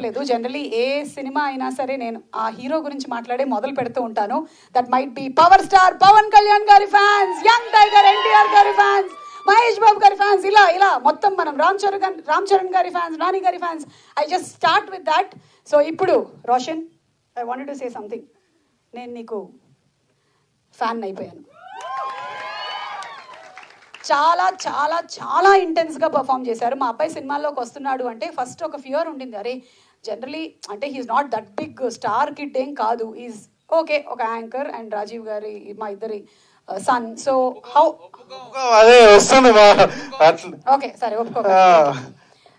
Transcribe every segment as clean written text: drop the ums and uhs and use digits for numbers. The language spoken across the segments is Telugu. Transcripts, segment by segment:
లేదు. జనరలీ ఏ సినిమా అయినా సరే నేను ఆ హీరో గురించి మాట్లాడే మొదలు పెడుతూ ఉంటాను. That might be power star Pawan Kalyan గారి ఫ్యాన్స్, యంగ్ టైగర్ ఎన్టీఆర్ గారి ఫ్యాన్స్, మహేష్ బాబు గారి ఫ్యాన్స్, ఇలా మొత్తం మనం రామ్ చరణ్ గారి ఫ్యాన్స్, నాని గారి fans. I just start with that. So ఇప్పుడు Roshan, I wanted to say something. నేను నీకు ఫ్యాన్ అయిపోయాను. చాలా చాలా చాలా ఇంటెన్స్గా పర్ఫామ్ చేశారు. మా అబ్బాయి సినిమాల్లోకి వస్తున్నాడు అంటే ఫస్ట్ ఒక ఫియర్ ఉండింది. అరే జనరలీ అంటే he's not that big star kid ఏం కాదు, ఈజ్ ఓకే, ఒక యాంకర్ అండ్ రాజీవ్ గారి మా ఇద్దరి సన్. సో హౌ అదే వస్తుంది ఓకే సరే ఒప్పుకో.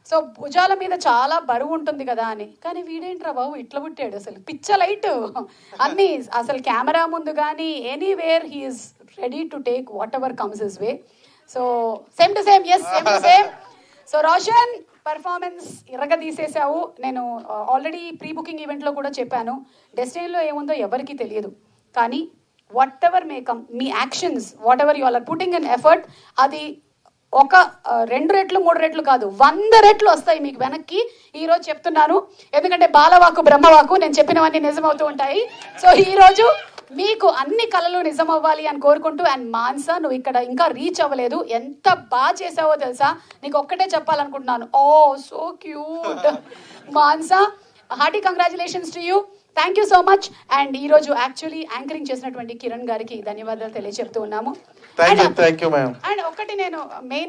సో భుజాల మీద చాలా బరువు ఉంటుంది కదా అని, కానీ వీడేంట్రా బాబు ఇట్లా పుట్టాడు, అసలు పిచ్చ లైట్ అన్నీ, అసలు కెమెరా ముందు కానీ anywhere he's ready to take whatever comes his way. So same to same, yes same to same. So Roshan performance ఇరగ తీసేసావు. నేను ఆల్రెడీ ప్రీ బుకింగ్ ఈవెంట్లో కూడా చెప్పాను, డెస్టినీలో ఏముందో ఎవరికి తెలియదు, కానీ వాట్ ఎవర్ మే కమ్, మీ actions whatever you are putting in effort, అది ఒక 2 రెట్లు 3 రెట్లు కాదు 100 రెట్లు వస్తాయి మీకు వెనక్కి. ఈరోజు చెప్తున్నాను, ఎందుకంటే బాలవాకు బ్రహ్మవాకు, నేను చెప్పినవన్నీ నిజమవుతూ ఉంటాయి. సో ఈరోజు మీకు అన్ని కళలు నిజం అవ్వాలి అని కోరుకుంటూ, అండ్ మాన్సా నువ్వు ఇక్కడ ఇంకా రీచ్ అవ్వలేదు, ఎంత బాగా చేసావో తెలుసా, నీకు ఒక్కటే చెప్పాలనుకుంటున్నాను. Oh so cute Mansa, hearty congratulations to you, thank you so much. And ఈరోజు యాక్చువల్లీ యాంకరింగ్ చేసినటువంటి కిరణ్ గారికి ధన్యవాదాలు తెలియజెప్తూ ఉన్నాము. Thank you ma'am. అండ్ ఒకటి నేను మెయిన్